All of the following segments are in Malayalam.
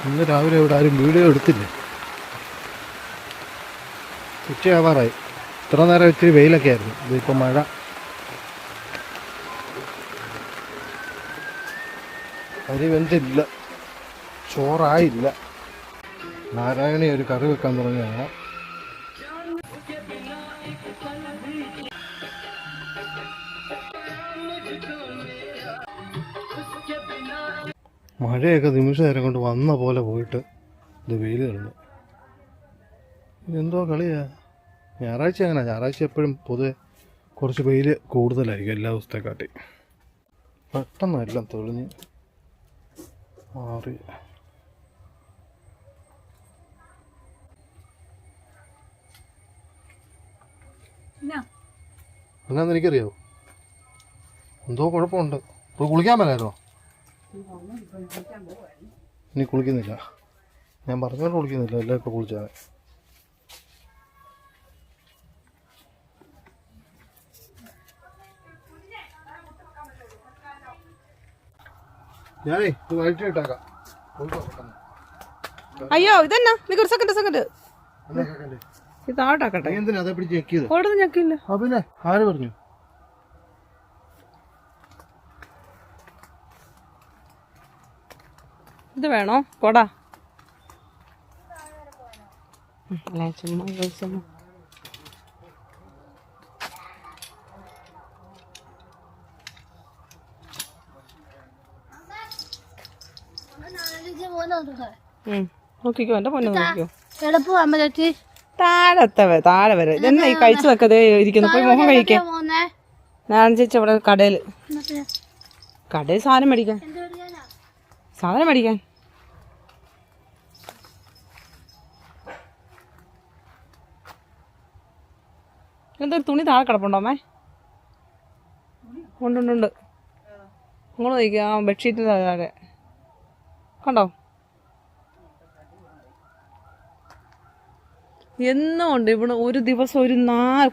ഇന്ന് രാവിലെ ഇവിടെ ആരും വീഡിയോ എടുത്തില്ലേ. ഉച്ചയാവാറായി. ഇത്ര നേരം ഇച്ചിരി വെയിലൊക്കെ ആയിരുന്നു. ഇതിപ്പോൾ മഴ. അരി വെന്തില്ല, ചോറായില്ല. നാരായണി ഒരു കറി വെക്കാൻ തുടങ്ങിയാണ്. മഴയൊക്കെ നിമിഷ നേരം കൊണ്ട് വന്ന പോലെ പോയിട്ട് ഇത് വെയിൽ കളഞ്ഞു. ഇതെന്തോ കളിയാ. ഞായറാഴ്ച അങ്ങനെ. ഞായറാഴ്ച എപ്പോഴും പൊതുവെ കുറച്ച് വെയിൽ കൂടുതലായിരിക്കും എല്ലാ ദിവസത്തെക്കാട്ടി. പെട്ടെന്ന് എല്ലാം തെളിഞ്ഞ് മാറി. എന്നാന്ന് എനിക്കറിയാവോ, എന്തോ കുഴപ്പമുണ്ട്. ഇപ്പോൾ കുളിക്കാൻ മേലായിരുന്നോ? ഇനി കുളിക്കുന്നില്ല. ഞാൻ പറഞ്ഞോണ്ട് കുളിക്കുന്നില്ല. എല്ലാം ഇപ്പോൾ കുളിച്ചാൽ ഞാനേ ഇത് വഴിച്ചിട്ടേക്കാം. അയ്യോ ഇതെന്നാ ഒരു സെക്കൻഡ് ഇത് താഴോട്ടാക്കട്ടെ. എന്തിനാ അതെ പിടിച്ച് ഞെക്കിയത്? ഓടുന്ന് ഞെക്കില്ല. പിന്നെ ആര് പറഞ്ഞു? ഇത് വേണോ കൊടാ? അല്ല ചുമ്മാ കഴിച്ചമ്മ. നോക്കിക്കോ എന്റെ പൊന്നെ നോക്കിക്കോ. താഴെ വരെ ഇതെന്നാ ഈ കഴിച്ചു വെക്കതേ ഇരിക്കുന്നു. പോയി മുഖം കഴിക്കാൻ. ഞാൻ ചേച്ചി അവിടെ കടയിൽ സാധനം മേടിക്കാൻ. എന്തൊരു തുണി താഴെ കിടപ്പുണ്ടോ അമ്മേ? ഉണ്ട് നിങ്ങൾ നോക്കിക്കുക. ആ ബെഡ്ഷീറ്റ് താഴെ കണ്ടോ? എന്നും ഉണ്ട് ഇവിടെ. ഒരു ദിവസം ഒരു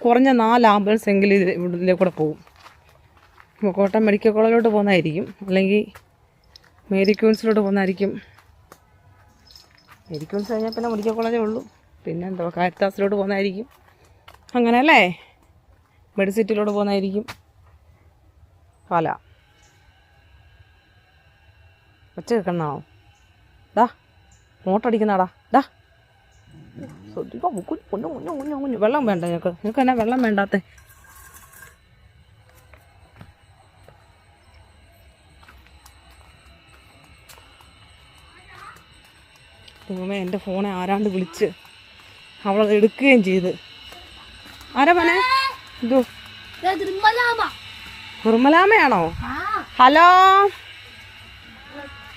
കുറഞ്ഞ 4 ആംബുലൻസ് എങ്കിലും ഇതിലെ കൂടെ പോകും. കോട്ടയം മെഡിക്കൽ കോളേജിലോട്ട് പോകുന്നതായിരിക്കും, അല്ലെങ്കിൽ മേരി ക്യൂൻസിലോട്ട് പോകുന്നതായിരിക്കും. മേരി ക്യൂൻസ് കഴിഞ്ഞാൽ പിന്നെ മെഡിക്കൽ കോളേജേ ഉള്ളൂ. പിന്നെ എന്താ കാരിത്താസിലോട്ട് പോകുന്നതായിരിക്കും. അങ്ങനെയല്ലേ? മെഡിസിറ്റിയിലോട്ട് പോകുന്നതായിരിക്കും. പല ഒച്ച കേൾക്കണോ? ഡാ മോട്ടടിക്കുന്നാടാ. ഡാ കുഞ്ഞു വെള്ളം വേണ്ട നിങ്ങൾക്ക് എന്നാ വെള്ളം വേണ്ടാത്ത? എൻ്റെ ഫോണെ ആരാണ്ട് വിളിച്ച് അവളത് എടുക്കുകയും ചെയ്ത്. ആരാ മോനെ? ഇതോ നിർമ്മലാമയാണോ? ഹലോ,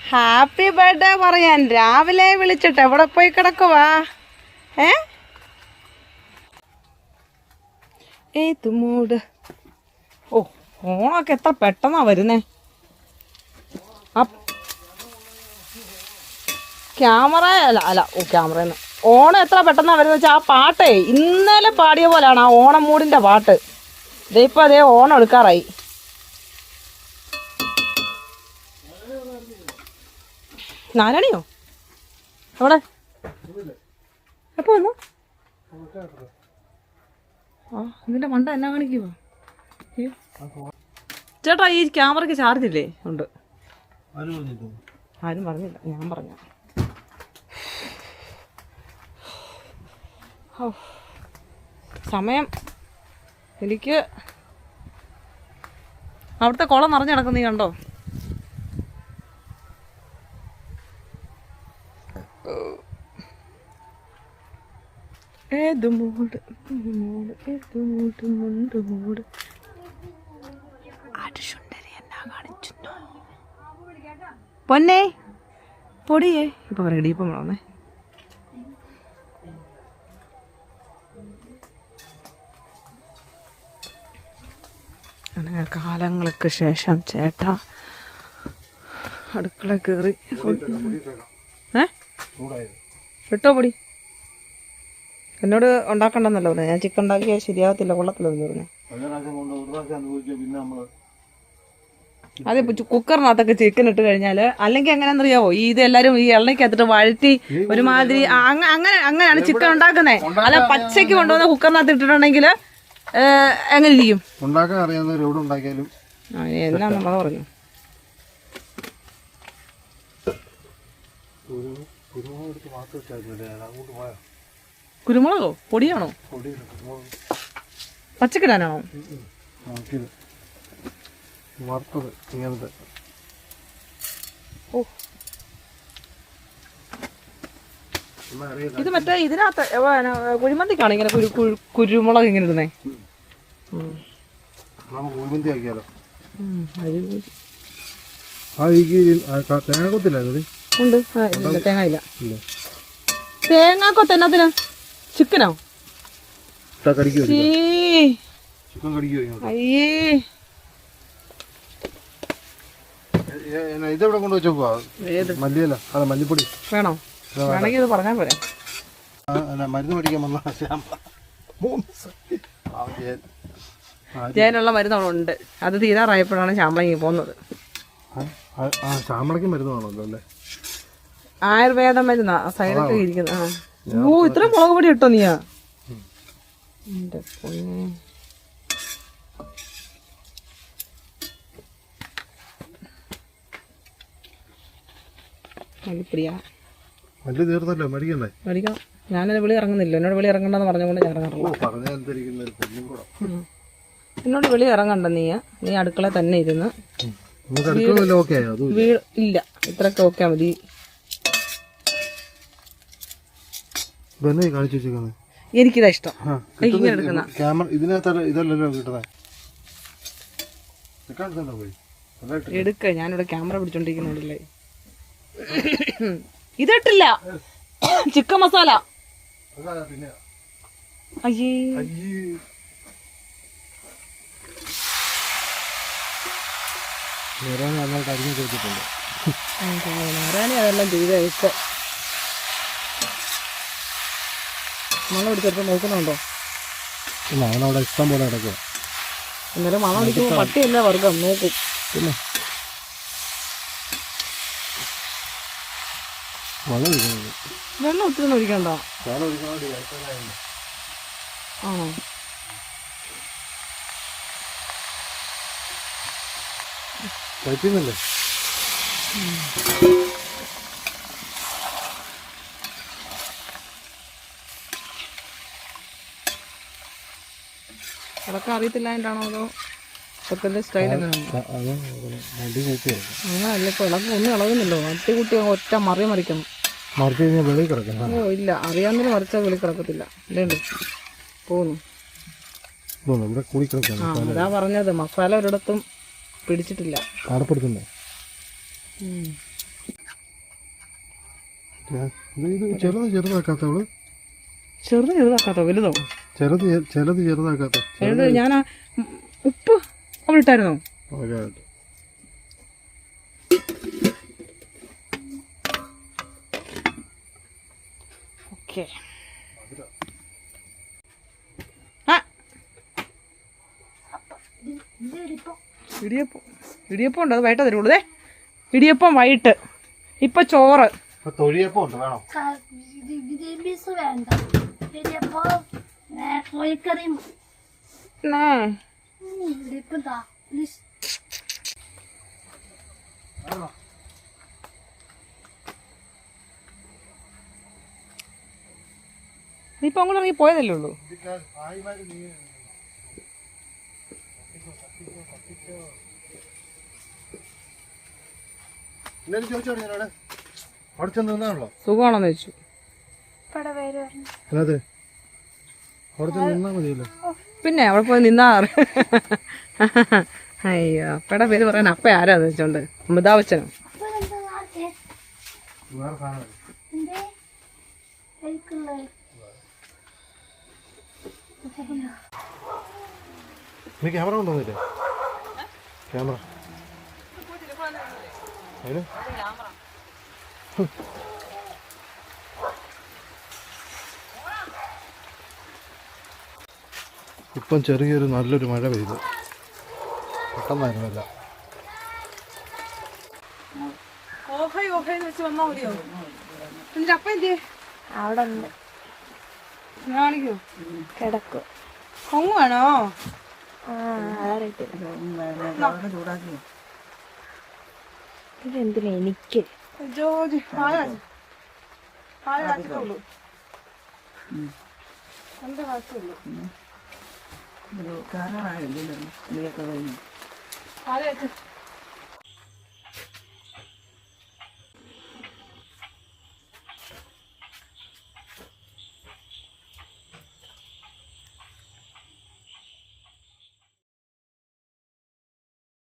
ഹാപ്പി ബർത്ത്ഡേ പറയാൻ രാവിലെ വിളിച്ചിട്ട് എവിടെ പോയി കിടക്കുവാ? ഏത് മൂഡ്? ഓ ഓണൊക്കെ എത്ര പെട്ടെന്നാ വരുന്നേ. ക്യാമറ ക്യാമറന്ന് ഓണം എത്ര പെട്ടെന്നാ വരുന്നത് വെച്ചാൽ ആ പാട്ടേ ഇന്നലെ പാടിയ പോലെയാണ് ആ ഓണം മൂടിന്റെ പാട്ട്. ഇതേപ്പോ അതേ ഓണം എടുക്കാറായി. നാരായണിയോ അവിടെ എപ്പോ വന്നു? ആ ഇതിന്റെ മണ്ട എന്നാ കാണിക്കുവോ? ചേട്ടാ ഈ ക്യാമറയ്ക്ക് ചാർജ് ഇല്ലേ? ഉണ്ട്. ആരും പറഞ്ഞില്ല, ഞാൻ പറഞ്ഞ. സമയം എനിക്ക് അവിടുത്തെ കുളം നിറഞ്ഞു കിടക്കുന്ന നീ കണ്ടോ? ഏത് മൂട് പൊന്നേ പൊടിയേ ഇപ്പൊ പറയടി. ഇപ്പം വേണേ അങ്ങനെ കാലങ്ങൾക്ക് ശേഷം ചേട്ടാ അടുക്കള കയറി. ഇട്ടോ പൊടി? എന്നോട് ഉണ്ടാക്കണ്ടെന്നല്ലോ പറഞ്ഞു. ഞാൻ ചിക്കൻ ഉണ്ടാക്കിയാൽ ശരിയാകത്തില്ല, കൊള്ളത്തില്ലെന്ന് പറഞ്ഞു. അതെ കുക്കറിനകത്തൊക്കെ ചിക്കൻ ഇട്ട് കഴിഞ്ഞാല് അല്ലെങ്കിൽ എങ്ങനെയാണെന്നറിയാവോ ഇത് എല്ലാരും ഈ എണ്ണയ്ക്കകത്തിട്ട് വഴറ്റി ഒരുമാതിരി അങ്ങനെയാണ് ചിക്കൻ ഉണ്ടാക്കുന്നത്. അല്ല പച്ചയ്ക്ക് കൊണ്ടുവന്ന് കുക്കറിനകത്ത് ഇട്ടിട്ടുണ്ടെങ്കിൽ എങ്ങനെ ഇരിക്കും? ഉണ്ടാക്കാൻ അറിയാവുന്നവർ എവിടെ ഉണ്ടാക്കിയാലും എന്നാന്നുള്ളത് പറഞ്ഞു. കുരുമുളകോ പൊടിയാണോ പച്ചക്കിടാനാണോ? വറുത്തത് ഇങ്ങനത്തെ. ഓ ഇത് മറ്റേ ഇതിനകത്ത് കുഴിമന്തിക്കാണ് ഇങ്ങനെ കുരുമുളക് ഇങ്ങനെ ഇടുന്നേ. കുഴിമന്തി ആക്കിയാലോ? തേങ്ങാക്കൊത്തില്ലായിരുന്നു. ഉണ്ട്. തേങ്ങ ഇല്ല. തേങ്ങാക്കൊത്ത് എന്നതിന്? ചിക്കനോ? അയ്യേ ഇതെവിടെ കൊണ്ട് വെച്ചോ? മല്ലിയല്ല, അതെ മല്ലിപ്പൊടി വേണോ? വേണമെങ്കിൽ ഇത് പറഞ്ഞാൽ പോരെ. മരുന്ന് മേടിക്കാൻ വന്ന ജയനുള്ള മരുന്ന് അവിടെ ഉണ്ട്. അത് തീരാറായപ്പോഴാണ് ശാമ്പളങ്ങി പോകുന്നത്. ശാമ്പളയ്ക്ക് മരുന്ന് വേണമല്ലോ അല്ലേ? ആയുർവേദ മരുന്നാ സൈഡൊക്കെ ഇരിക്കുന്നത്. ഓ ഇത്ര മുളക് പൊടി ഇട്ടോ നീയാ? എന്റെ പൊന്നേ. മല്ലിപ്പൊടിയാ? മല്ലി തീർന്നല്ലോ, മേടിക്കണ്ടേ? മേടിക്കണം. ഞാനത് വിളി ഇറങ്ങുന്നില്ല. എന്നോട് വിളി ഇറങ്ങണ്ടെന്ന് പറഞ്ഞുകൊണ്ട് ഞാൻ ഇറങ്ങാറില്ല. എന്നോട് വിളി ഇറങ്ങണ്ട. നീ അടുക്കള തന്നെ ഇരുന്ന് ഇല്ല ഇത്രയൊക്കെ ഓക്കെ മതി. എനിക്കിതാ ഇഷ്ടം. ഇങ്ങനെ എടുക്കുന്ന എടുക്ക. ഞാനിവിടെ ക്യാമറ പിടിച്ചോണ്ടിരിക്കുന്നുണ്ടല്ലേ. ഇതിട്ടില്ല ചിക്കൻ മസാല. അയ്യേ അതെല്ലാം ചെയ്ത ഇപ്പൊ മണം പിടിച്ചെടുത്ത് നോക്കുന്നുണ്ടോ? അവനവിടെ ഇഷ്ടം പോലെ കിടക്കുക. അന്നേരം മണം പിടിക്കുമ്പോ പട്ടിയല്ല വർഗം നോക്കും. പിന്നെ വെള്ളം ഒത്തിരി ഒഴിക്കണ്ടോ? ആണോ? കഴിപ്പിന്നല്ലേ? അതൊക്കെ അറിയത്തില്ലായിട്ടാണോ അതോ ഇപ്പത്തെ സ്റ്റൈൽ അങ്ങനെയല്ല. ഇപ്പൊ ഇളക്കം ഒന്നും ഇളകുന്നില്ലോ. അട്ടി കുട്ടി ഒറ്റ മറിക്കണം. ഓ ഇല്ല, അറിയാവുന്നതിന് മറിച്ചാൽ വെളി കിടക്കത്തില്ല. ഇല്ലേണ്ട് പോകുന്നു. അതാ പറഞ്ഞത് മസാല ഒരിടത്തും പിടിച്ചിട്ടില്ല. ചെറുതാക്കാത്തോ വലുതോ? ചെറുതാക്കാത്ത ഞാൻ ഉപ്പ് അവിടെ ഇട്ടായിരുന്നോ? ഓക്കെ. ഇടിയപ്പം ഉണ്ട്. അത് വൈകിട്ട് തരുള്ളൂ. ഇടിയപ്പം വൈകിട്ട്. ഇപ്പൊ ചോറ്. തൊഴിയപ്പം ഉണ്ട് വേണോ? നീ ഇപ്പൊ അങ്ങോട്ട് ഇറങ്ങി പോയതല്ലേ ഉള്ളൂ. സുഖമാണോന്ന് ചോദിച്ചു. പിന്നെ അവിടെ പോയി നിന്നാ. അയ്യോ അപ്പയുടെ പേര് പറയാൻ അപ്പ ആരാന്ന് വെച്ചോണ്ട് അമിതാഭച്ചനോ? നീ ക്യാമറ കൊണ്ടുവന്നില്ലേ? ക്യാമറ ഇപ്പം ചെറിയൊരു നല്ലൊരു മഴ പെയ്തു. പെട്ടെന്നായിരുന്നല്ല. ഓഹൈ ഓഹൈന്ന് വെച്ച് വന്നാ മതിയോ? എന്നിട്ട് അപ്പ എന്ത് അവിടെ ഉണ്ട് കാണിക്കോ? കിടക്കും. കൊങ്ങ് വേണോ? ഇതെന്തിനാ എനിക്ക്? ജോജി പാല് കാച്ചിട്ടുള്ളൂ. എന്താ കാച്ചുള്ളൂ? പാല് കാച്ചു.